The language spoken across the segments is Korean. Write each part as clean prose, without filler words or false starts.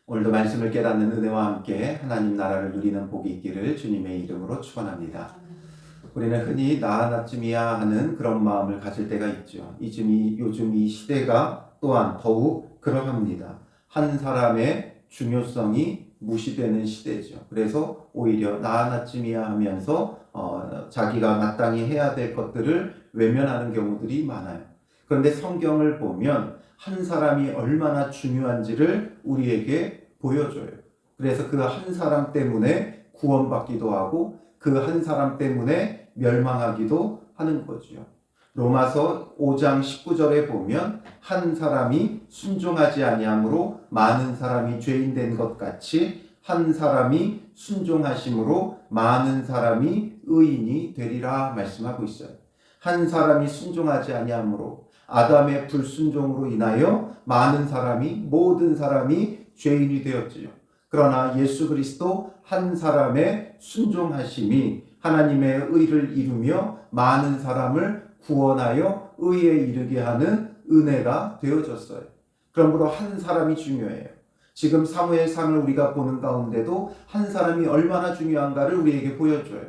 오늘도 말씀을 깨닫는 은혜와 함께 하나님 나라를 누리는 복이 있기를 주님의 이름으로 축원합니다. 우리는 흔히 나 하나쯤이야 하는 그런 마음을 가질 때가 있죠. 요즘 이 시대가 또한 더욱 그러합니다. 한 사람의 중요성이 무시되는 시대죠. 그래서 오히려 나 하나쯤이야 하면서 자기가 마땅히 해야 될 것들을 외면하는 경우들이 많아요. 그런데 성경을 보면 한 사람이 얼마나 중요한지를 우리에게 보여줘요. 그래서 그 한 사람 때문에 구원받기도 하고 그 한 사람 때문에 멸망하기도 하는 거죠. 로마서 5장 19절에 보면 한 사람이 순종하지 아니함으로 많은 사람이 죄인 된 것 같이 한 사람이 순종하심으로 많은 사람이 의인이 되리라 말씀하고 있어요. 한 사람이 순종하지 아니함으로 아담의 불순종으로 인하여 모든 사람이 죄인이 되었지요. 그러나 예수 그리스도 한 사람의 순종하심이 하나님의 의를 이루며 많은 사람을 구원하여 의에 이르게 하는 은혜가 되어졌어요. 그러므로 한 사람이 중요해요. 지금 사무엘상을 우리가 보는 가운데도 한 사람이 얼마나 중요한가를 우리에게 보여줘요.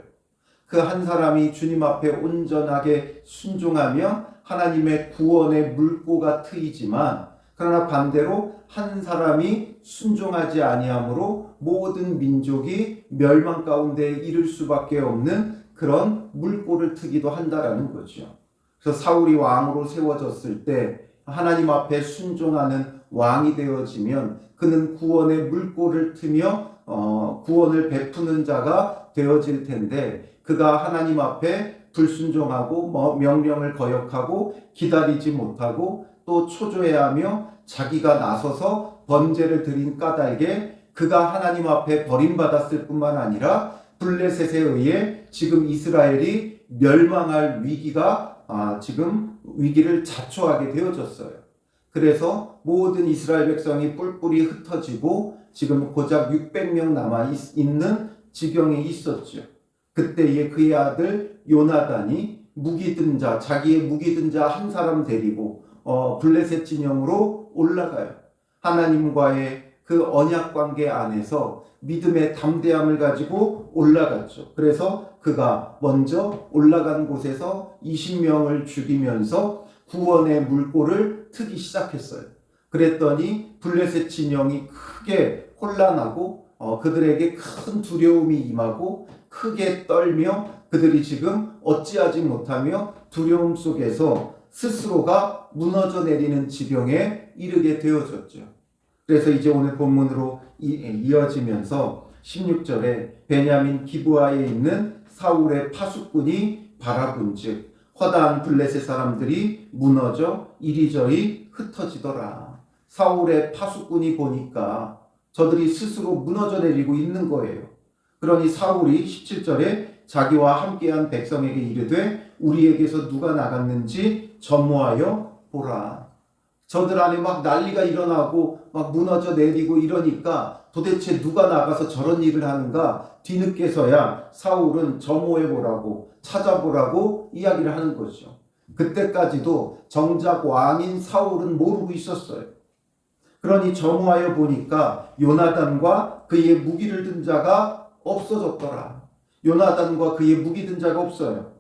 그 한 사람이 주님 앞에 온전하게 순종하며 하나님의 구원의 물꼬가 트이지만 그러나 반대로 한 사람이 순종하지 아니함으로 모든 민족이 멸망 가운데 이를 수밖에 없는 그런 물꼬를 트기도 한다라는 거죠. 그래서 사울이 왕으로 세워졌을 때 하나님 앞에 순종하는 왕이 되어지면 그는 구원의 물꼬를 트며 구원을 베푸는 자가 되어질 텐데 그가 하나님 앞에 불순종하고 명령을 거역하고 기다리지 못하고 또 초조해하며 자기가 나서서 번제를 드린 까닭에 그가 하나님 앞에 버림받았을 뿐만 아니라 블레셋에 의해 지금 이스라엘이 멸망할 지금 위기를 자초하게 되어졌어요. 그래서 모든 이스라엘 백성이 뿔뿔이 흩어지고 지금 고작 600명 남아 있는 지경에 있었죠. 그때에 그의 아들 요나단이 자기의 무기 든 자 한 사람 데리고 블레셋 진영으로 올라가요. 하나님과의 그 언약 관계 안에서 믿음의 담대함을 가지고 올라갔죠. 그래서 그가 먼저 올라간 곳에서 20명을 죽이면서 구원의 물꼬를 트기 시작했어요. 그랬더니 블레셋 진영이 크게 혼란하고 그들에게 큰 두려움이 임하고 크게 떨며 그들이 지금 어찌하지 못하며 두려움 속에서 스스로가 무너져 내리는 지경에 이르게 되어졌죠. 그래서 이제 오늘 본문으로 이어지면서 16절에 베냐민 기브아에 있는 사울의 파수꾼이 바라본즉 허다한 블레셋 사람들이 무너져 이리저리 흩어지더라. 사울의 파수꾼이 보니까 저들이 스스로 무너져 내리고 있는 거예요. 그러니 사울이 17절에 자기와 함께한 백성에게 이르되 우리에게서 누가 나갔는지 점호하여 보라. 저들 안에 막 난리가 일어나고 막 무너져 내리고 이러니까 도대체 누가 나가서 저런 일을 하는가 뒤늦게서야 사울은 점호해 보라고 찾아보라고 이야기를 하는 거죠. 그때까지도 정작 왕인 사울은 모르고 있었어요. 그러니 점호하여 보니까 요나단과 그의 무기를 든 자가 없어졌더라. 요나단과 그의 무기 든 자가 없어요.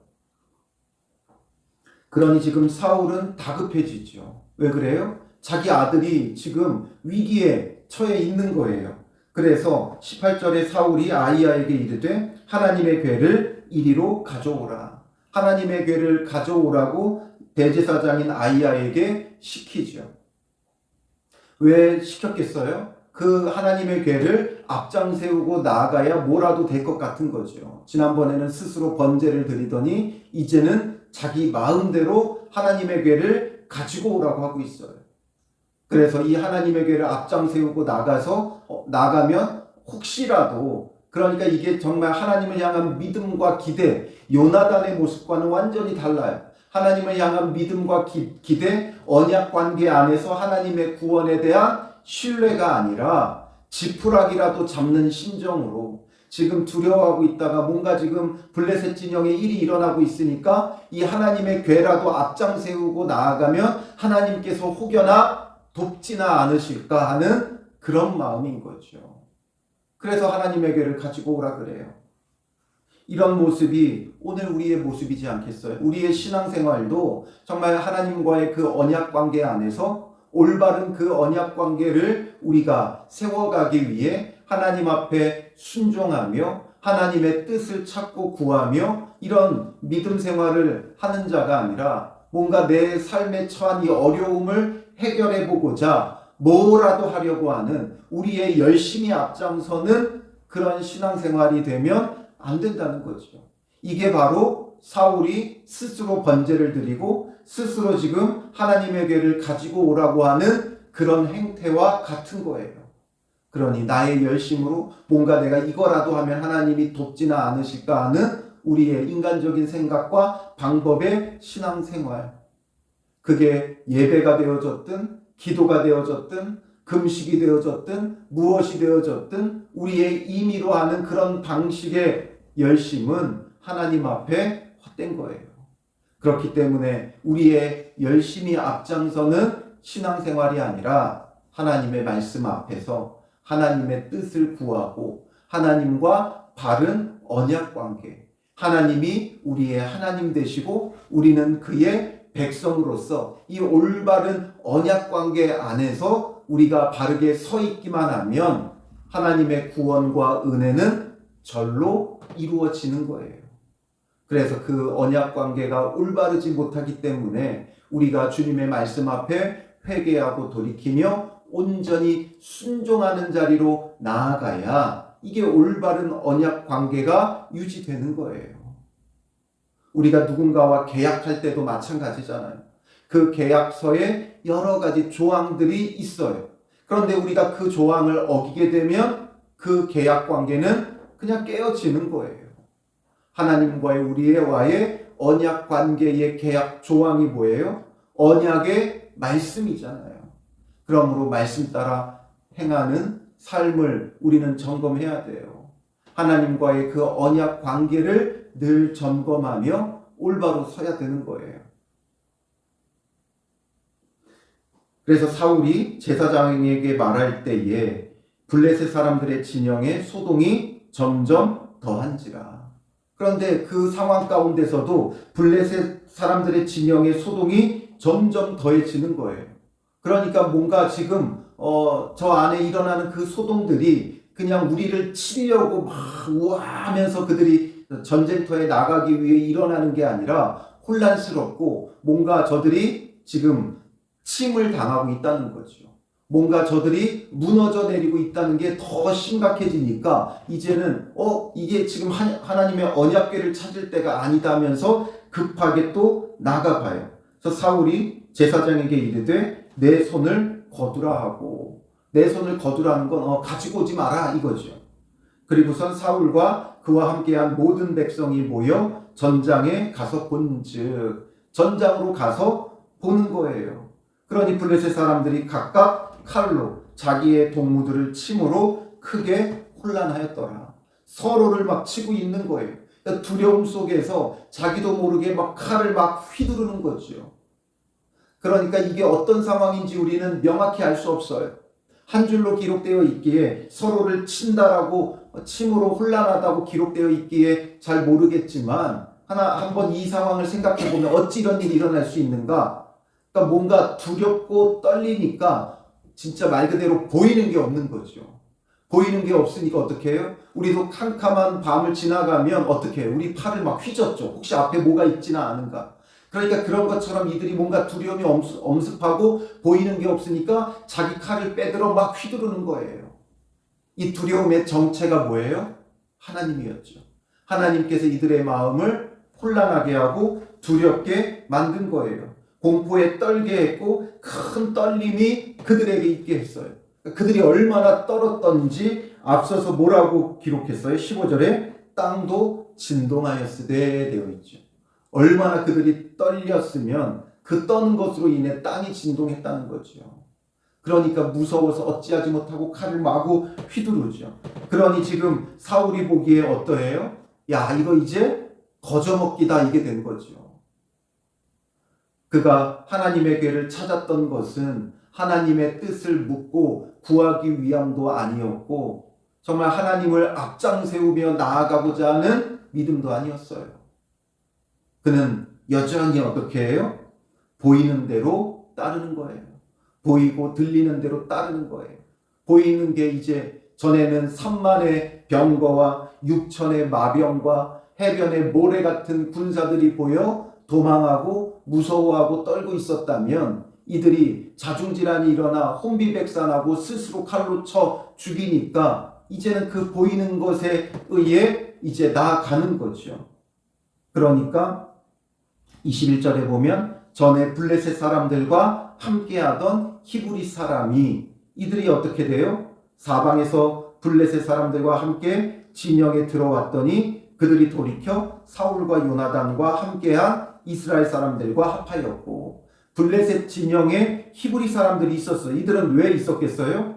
그러니 지금 사울은 다급해지죠. 왜 그래요? 자기 아들이 지금 위기에 처해 있는 거예요. 그래서 18절에 사울이 아히야에게 이르되 하나님의 궤를 이리로 가져오라. 하나님의 궤를 가져오라고 대제사장인 아히야에게 시키죠. 왜 시켰겠어요? 그 하나님의 궤를 앞장 세우고 나아가야 뭐라도 될 것 같은 거죠. 지난번에는 스스로 번제를 드리더니 이제는 자기 마음대로 하나님의 궤를 가지고 오라고 하고 있어요. 그래서 이 하나님의 궤를 앞장 세우고 나가면 혹시라도 그러니까 이게 정말 하나님을 향한 믿음과 기대, 요나단의 모습과는 완전히 달라요. 하나님을 향한 믿음과 기대, 언약 관계 안에서 하나님의 구원에 대한 신뢰가 아니라 지푸라기라도 잡는 심정으로 지금 두려워하고 있다가 뭔가 지금 블레셋 진영에 일이 일어나고 있으니까 이 하나님의 궤라도 앞장 세우고 나아가면 하나님께서 혹여나 돕지나 않으실까 하는 그런 마음인 거죠. 그래서 하나님의 괴를 가지고 오라 그래요. 이런 모습이 오늘 우리의 모습이지 않겠어요? 우리의 신앙생활도 정말 하나님과의 그 언약 관계 안에서 올바른 그 언약 관계를 우리가 세워가기 위해 하나님 앞에 순종하며 하나님의 뜻을 찾고 구하며 이런 믿음 생활을 하는 자가 아니라 뭔가 내 삶에 처한 이 어려움을 해결해 보고자 뭐라도 하려고 하는 우리의 열심히 앞장서는 그런 신앙생활이 되면 안 된다는 거죠. 이게 바로 사울이 스스로 번제를 드리고 스스로 지금 하나님의 괴를 가지고 오라고 하는 그런 행태와 같은 거예요. 그러니 나의 열심으로 뭔가 내가 이거라도 하면 하나님이 돕지는 않으실까 하는 우리의 인간적인 생각과 방법의 신앙생활, 그게 예배가 되어졌든 기도가 되어졌든 금식이 되어졌든 무엇이 되어졌든 우리의 임의로 하는 그런 방식의 열심은 하나님 앞에 헛된 거예요. 그렇기 때문에 우리의 열심히 앞장서는 신앙생활이 아니라 하나님의 말씀 앞에서 하나님의 뜻을 구하고 하나님과 바른 언약관계, 하나님이 우리의 하나님 되시고 우리는 그의 백성으로서 이 올바른 언약관계 안에서 우리가 바르게 서 있기만 하면 하나님의 구원과 은혜는 절로 이루어지는 거예요. 그래서 그 언약관계가 올바르지 못하기 때문에 우리가 주님의 말씀 앞에 회개하고 돌이키며 온전히 순종하는 자리로 나아가야 이게 올바른 언약관계가 유지되는 거예요. 우리가 누군가와 계약할 때도 마찬가지잖아요. 그 계약서에 여러 가지 조항들이 있어요. 그런데 우리가 그 조항을 어기게 되면 그 계약 관계는 그냥 깨어지는 거예요. 하나님과의 우리와의 언약 관계의 계약 조항이 뭐예요? 언약의 말씀이잖아요. 그러므로 말씀 따라 행하는 삶을 우리는 점검해야 돼요. 하나님과의 그 언약 관계를 늘 점검하며 올바로 서야 되는 거예요. 그래서 사울이 제사장에게 말할 때에 블레셋 사람들의 진영에 소동이 점점 더한지라. 그런데 그 상황 가운데서도 블레셋 사람들의 진영의 소동이 점점 더해지는 거예요. 그러니까 뭔가 지금 저 안에 일어나는 그 소동들이 그냥 우리를 치려고 막 우아하면서 그들이 전쟁터에 나가기 위해 일어나는 게 아니라 혼란스럽고 뭔가 저들이 지금 침을 당하고 있다는 거죠. 뭔가 저들이 무너져 내리고 있다는 게 더 심각해지니까 이제는 이게 지금 하나님의 언약궤를 찾을 때가 아니다면서 급하게 또 나가봐요. 그래서 사울이 제사장에게 이르되 내 손을 거두라 하고, 내 손을 거두라는 건 가지고 오지 마라 이거죠. 그리고선 사울과 그와 함께한 모든 백성이 모여 전장에 가서 본즉, 전장으로 가서 보는 거예요. 그러니 블레셋 사람들이 각각 칼로 자기의 동무들을 침으로 크게 혼란하였더라. 서로를 막 치고 있는 거예요. 두려움 속에서 자기도 모르게 막 칼을 막 휘두르는 거죠. 그러니까 이게 어떤 상황인지 우리는 명확히 알 수 없어요. 한 줄로 기록되어 있기에 서로를 친다라고, 침으로 혼란하다고 기록되어 있기에 잘 모르겠지만 한번 이 상황을 생각해 보면 어찌 이런 일이 일어날 수 있는가? 그러니까 뭔가 두렵고 떨리니까 진짜 말 그대로 보이는 게 없는 거죠. 보이는 게 없으니까 어떻게 해요? 우리도 캄캄한 밤을 지나가면 어떻게 해요? 우리 팔을 막 휘젓죠. 혹시 앞에 뭐가 있지는 않은가? 그러니까 그런 것처럼 이들이 뭔가 두려움이 엄습하고 보이는 게 없으니까 자기 칼을 빼들어 막 휘두르는 거예요. 이 두려움의 정체가 뭐예요? 하나님이었죠. 하나님께서 이들의 마음을 혼란하게 하고 두렵게 만든 거예요. 공포에 떨게 했고 큰 떨림이 그들에게 있게 했어요. 그들이 얼마나 떨었던지 앞서서 뭐라고 기록했어요? 15절에 땅도 진동하였으되 되어 있죠. 얼마나 그들이 떨렸으면 그 떠는 것으로 인해 땅이 진동했다는 거죠. 그러니까 무서워서 어찌하지 못하고 칼을 마구 휘두르죠. 그러니 지금 사울이 보기에 어떠해요? 야, 이거 이제 거저먹기다 이게 된 거죠. 그가 하나님의 궤를 찾았던 것은 하나님의 뜻을 묻고 구하기 위함도 아니었고 정말 하나님을 앞장 세우며 나아가고자 하는 믿음도 아니었어요. 그는 여전히 어떻게 해요? 보이는 대로 따르는 거예요. 보이고 들리는 대로 따르는 거예요. 보이는 게 이제 전에는 3만의 병거와 6천의 마병과 해변의 모래 같은 군사들이 보여 도망하고 무서워하고 떨고 있었다면 이들이 자중질환이 일어나 혼비백산하고 스스로 칼로 쳐 죽이니까 이제는 그 보이는 것에 의해 이제 나아가는 거죠. 그러니까 21절에 보면 전에 블레셋 사람들과 함께하던 히브리 사람이 이들이 어떻게 돼요? 사방에서 블레셋 사람들과 함께 진영에 들어왔더니 그들이 돌이켜 사울과 요나단과 함께한 이스라엘 사람들과 합하였고 블레셋 진영에 히브리 사람들이 있었어요. 이들은 왜 있었겠어요?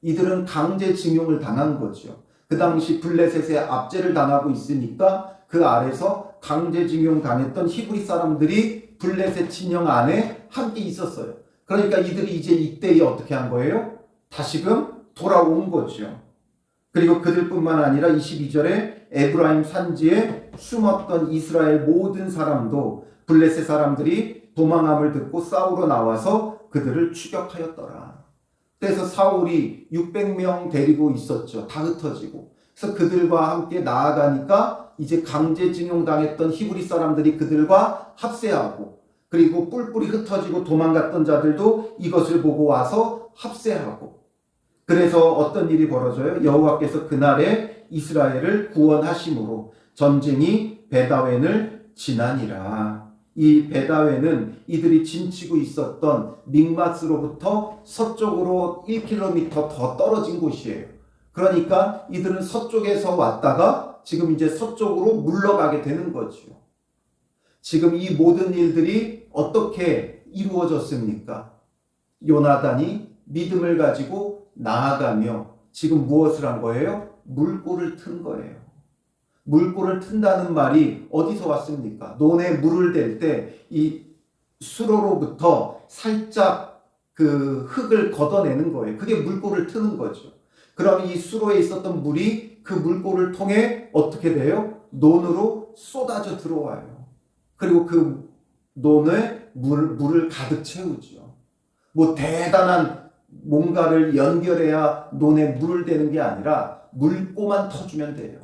이들은 강제징용을 당한 거죠. 그 당시 블레셋의 압제를 당하고 있으니까 그 아래서 강제징용 당했던 히브리 사람들이 블레셋 진영 안에 함께 있었어요. 그러니까 이들이 이제 이때에 어떻게 한 거예요? 다시금 돌아온 거죠. 그리고 그들뿐만 아니라 22절에 에브라임 산지에 숨었던 이스라엘 모든 사람도 블레셋 사람들이 도망함을 듣고 싸우러 나와서 그들을 추격하였더라. 그래서 사울이 600명 데리고 있었죠. 다 흩어지고. 그래서 그들과 함께 나아가니까 이제 강제징용 당했던 히브리 사람들이 그들과 합세하고 그리고 뿔뿔이 흩어지고 도망갔던 자들도 이것을 보고 와서 합세하고 그래서 어떤 일이 벌어져요? 여호와께서 그날에 이스라엘을 구원하심으로 전쟁이 베다웬을 지나니라. 이 베다웬은 이들이 진치고 있었던 믹마스로부터 서쪽으로 1km 더 떨어진 곳이에요. 그러니까 이들은 서쪽에서 왔다가 지금 이제 서쪽으로 물러가게 되는 거죠. 지금 이 모든 일들이 어떻게 이루어졌습니까? 요나단이 믿음을 가지고 나아가며 지금 무엇을 한 거예요? 물꼬를 튼 거예요. 물꼬를 튼다는 말이 어디서 왔습니까? 논에 물을 댈 때 이 수로로부터 살짝 그 흙을 걷어내는 거예요. 그게 물꼬를 트는 거죠. 그럼 이 수로에 있었던 물이 그 물꼬를 통해 어떻게 돼요? 논으로 쏟아져 들어와요. 그리고 그 논에 물을 가득 채우죠. 뭐 대단한 뭔가를 연결해야 논에 물을 대는 게 아니라 물꼬만 터주면 돼요.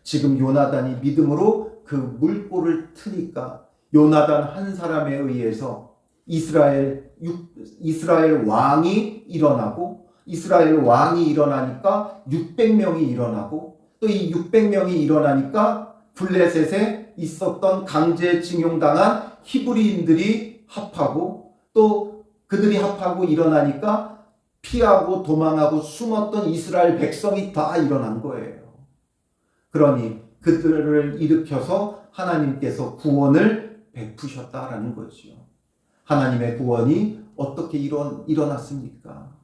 지금 요나단이 믿음으로 그 물꼬를 트니까 요나단 한 사람에 의해서 이스라엘 왕이 일어나고 이스라엘 왕이 일어나니까 600명이 일어나고 또 이 600명이 일어나니까 블레셋에 있었던 강제징용당한 히브리인들이 합하고 또 그들이 합하고 일어나니까 피하고 도망하고 숨었던 이스라엘 백성이 다 일어난 거예요. 그러니 그들을 일으켜서 하나님께서 구원을 베푸셨다라는 거죠. 하나님의 구원이 어떻게 일어났습니까?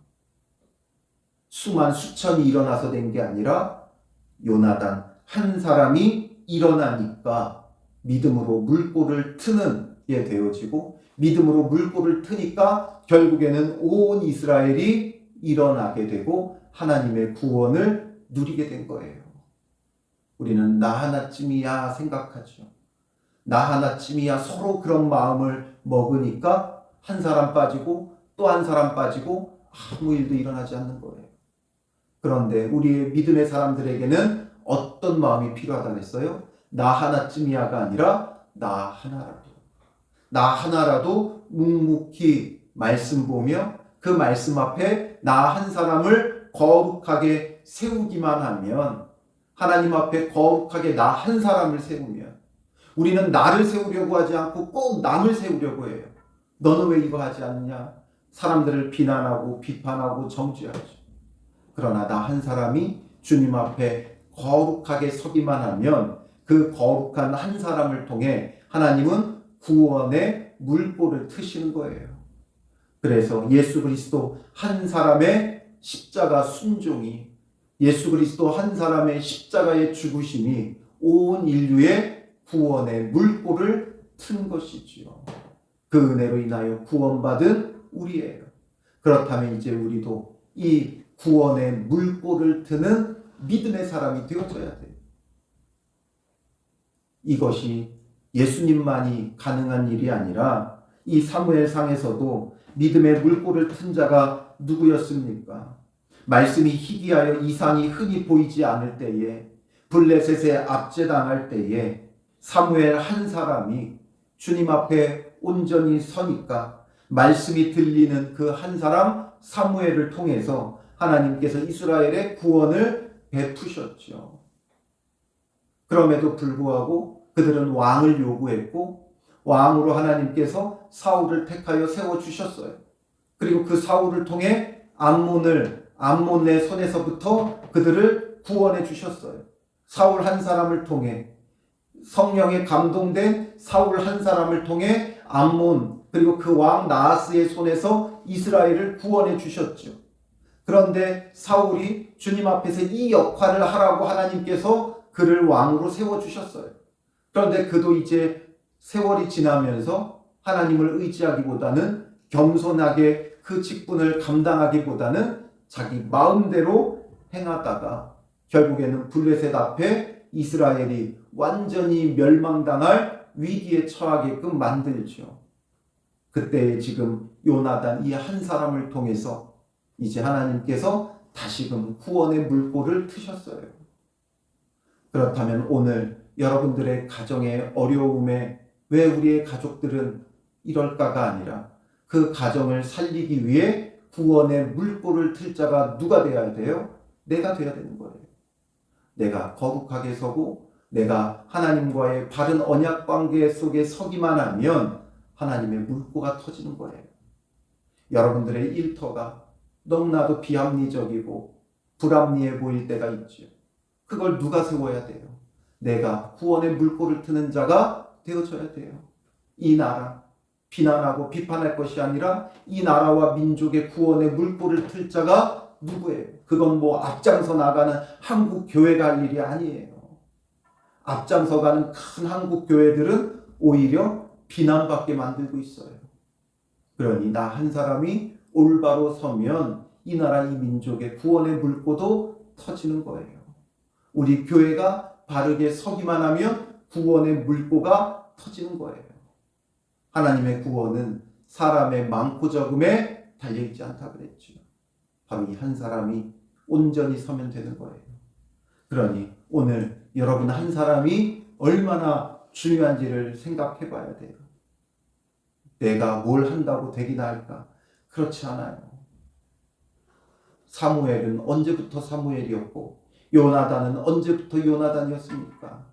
수천이 일어나서 된 게 아니라 요나단 한 사람이 일어나니까 믿음으로 물꼬를 트는 게 되어지고 믿음으로 물꼬를 트니까 결국에는 온 이스라엘이 일어나게 되고 하나님의 구원을 누리게 된 거예요. 우리는 나 하나쯤이야 생각하죠. 나 하나쯤이야 서로 그런 마음을 먹으니까 한 사람 빠지고 또 한 사람 빠지고 아무 일도 일어나지 않는 거예요. 그런데 우리의 믿음의 사람들에게는 어떤 마음이 필요하다 그랬어요? 나 하나쯤이야가 아니라 나 하나라도. 나 하나라도 묵묵히 말씀 보며 그 말씀 앞에 나 한 사람을 거룩하게 세우기만 하면 하나님 앞에 거룩하게 나 한 사람을 세우면 우리는 나를 세우려고 하지 않고 꼭 남을 세우려고 해요. 너는 왜 이거 하지 않느냐? 사람들을 비난하고 비판하고 정죄하죠. 그러나 나 한 사람이 주님 앞에 거룩하게 서기만 하면 그 거룩한 한 사람을 통해 하나님은 구원의 물꼬를 트시는 거예요. 그래서 예수 그리스도 한 사람의 십자가 순종이 예수 그리스도 한 사람의 십자가의 죽으심이 온 인류의 구원의 물꼬를 튼 것이지요. 그 은혜로 인하여 구원받은 우리예요. 그렇다면 이제 우리도 이 구원의 물꼬를 트는 믿음의 사람이 되어져야 돼요. 이것이 예수님만이 가능한 일이 아니라 이 사무엘상에서도 믿음의 물꼬를 튼 자가 누구였습니까? 말씀이 희귀하여 이상이 흔히 보이지 않을 때에, 블레셋에 압제당할 때에 사무엘 한 사람이 주님 앞에 온전히 서니까 말씀이 들리는 그 한 사람 사무엘을 통해서 하나님께서 이스라엘의 구원을 베푸셨죠. 그럼에도 불구하고 그들은 왕을 요구했고 왕으로 하나님께서 사울을 택하여 세워주셨어요. 그리고 그 사울을 통해 암몬의 손에서부터 그들을 구원해 주셨어요. 사울 한 사람을 통해, 성령에 감동된 사울 한 사람을 통해 암몬 그리고 그 왕 나하스의 손에서 이스라엘을 구원해 주셨죠. 그런데 사울이 주님 앞에서 이 역할을 하라고 하나님께서 그를 왕으로 세워주셨어요. 그런데 그도 이제 세월이 지나면서 하나님을 의지하기보다는 겸손하게 그 직분을 감당하기보다는 자기 마음대로 행하다가 결국에는 블레셋 앞에 이스라엘이 완전히 멸망당할 위기에 처하게끔 만들죠. 그때 지금 요나단 이 한 사람을 통해서 이제 하나님께서 다시금 구원의 물꼬를 트셨어요. 그렇다면 오늘 여러분들의 가정의 어려움에 왜 우리의 가족들은 이럴까가 아니라 그 가정을 살리기 위해 구원의 물꼬를 틀 자가 누가 되어야 돼요? 내가 되어야 되는 거예요. 내가 거룩하게 서고 내가 하나님과의 바른 언약 관계 속에 서기만 하면 하나님의 물꼬가 터지는 거예요. 여러분들의 일터가 너무나도 비합리적이고 불합리해 보일 때가 있죠. 그걸 누가 세워야 돼요? 내가 구원의 물꼬를 트는 자가 되어져야 돼요. 이 나라 비난하고 비판할 것이 아니라 이 나라와 민족의 구원의 물꼬를 틀 자가 누구예요? 그건 뭐 앞장서 나가는 한국 교회가 할 일이 아니에요. 앞장서 가는 큰 한국 교회들은 오히려 비난받게 만들고 있어요. 그러니 나 한 사람이 올바로 서면 이 나라 이 민족의 구원의 물꼬도 터지는 거예요. 우리 교회가 바르게 서기만 하면 구원의 물꼬가 터지는 거예요. 하나님의 구원은 사람의 많고 적음에 달려있지 않다 그랬죠. 바로 이 한 사람이 온전히 서면 되는 거예요. 그러니 오늘 여러분 한 사람이 얼마나 중요한지를 생각해 봐야 돼요. 내가 뭘 한다고 되기나 할까? 그렇지 않아요. 사무엘은 언제부터 사무엘이었고 요나단은 언제부터 요나단이었습니까?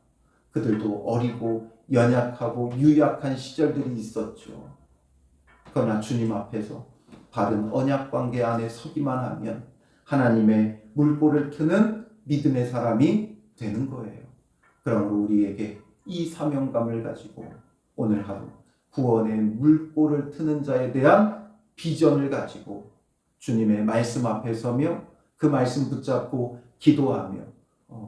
그들도 어리고 연약하고 유약한 시절들이 있었죠. 그러나 주님 앞에서 바른 언약 관계 안에 서기만 하면 하나님의 물꼬를 트는 믿음의 사람이 되는 거예요. 그러므로 우리에게 이 사명감을 가지고 오늘 하루 구원의 물꼬를 트는 자에 대한 비전을 가지고 주님의 말씀 앞에 서며 그 말씀 붙잡고 기도하며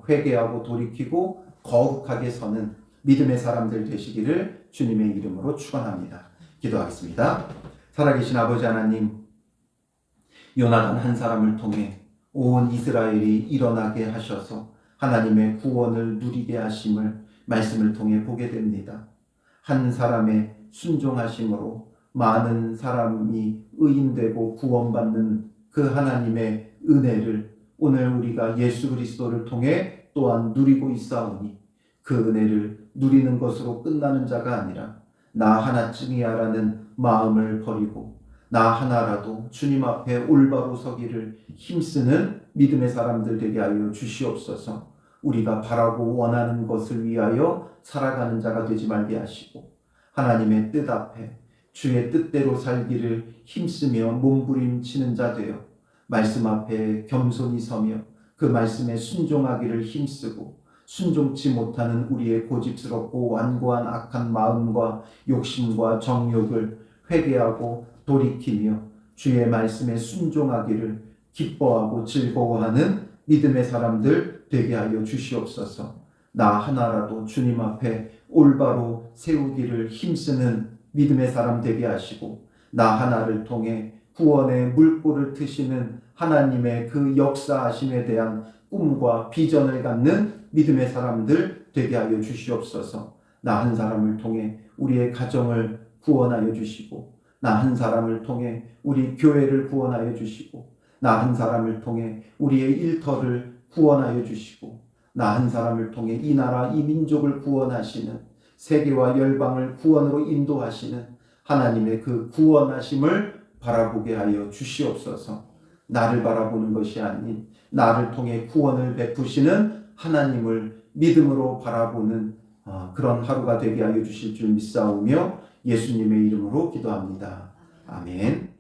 회개하고 돌이키고 거룩하게 서는 믿음의 사람들 되시기를 주님의 이름으로 축원합니다. 기도하겠습니다. 살아계신 아버지 하나님, 요나단 한 사람을 통해 온 이스라엘이 일어나게 하셔서 하나님의 구원을 누리게 하심을 말씀을 통해 보게 됩니다. 한 사람의 순종하심으로 많은 사람이 의인되고 구원받는 그 하나님의 은혜를 오늘 우리가 예수 그리스도를 통해 또한 누리고 있사오니 그 은혜를 누리는 것으로 끝나는 자가 아니라 나 하나쯤이야라는 마음을 버리고 나 하나라도 주님 앞에 올바로 서기를 힘쓰는 믿음의 사람들 되게 하여 주시옵소서. 우리가 바라고 원하는 것을 위하여 살아가는 자가 되지 말게 하시고 하나님의 뜻 앞에 주의 뜻대로 살기를 힘쓰며 몸부림치는 자 되어 말씀 앞에 겸손히 서며 그 말씀에 순종하기를 힘쓰고 순종치 못하는 우리의 고집스럽고 완고한 악한 마음과 욕심과 정욕을 회개하고 돌이키며 주의 말씀에 순종하기를 기뻐하고 즐거워하는 믿음의 사람들 되게 하여 주시옵소서. 나 하나라도 주님 앞에 올바로 세우기를 힘쓰는 믿음의 사람 되게 하시고 나 하나를 통해 구원의 물꼬를 트시는 하나님의 그 역사하심에 대한 꿈과 비전을 갖는 믿음의 사람들 되게 하여 주시옵소서. 나 한 사람을 통해 우리의 가정을 구원하여 주시고, 나 한 사람을 통해 우리 교회를 구원하여 주시고, 나 한 사람을 통해 우리의 일터를 구원하여 주시고, 나 한 사람을 통해 이 나라 이 민족을 구원하시는, 세계와 열방을 구원으로 인도하시는 하나님의 그 구원하심을 바라보게 하여 주시옵소서. 나를 바라보는 것이 아닌 나를 통해 구원을 베푸시는 하나님을 믿음으로 바라보는 그런 하루가 되게 하여 주실 줄 믿사오며 예수님의 이름으로 기도합니다. 아멘.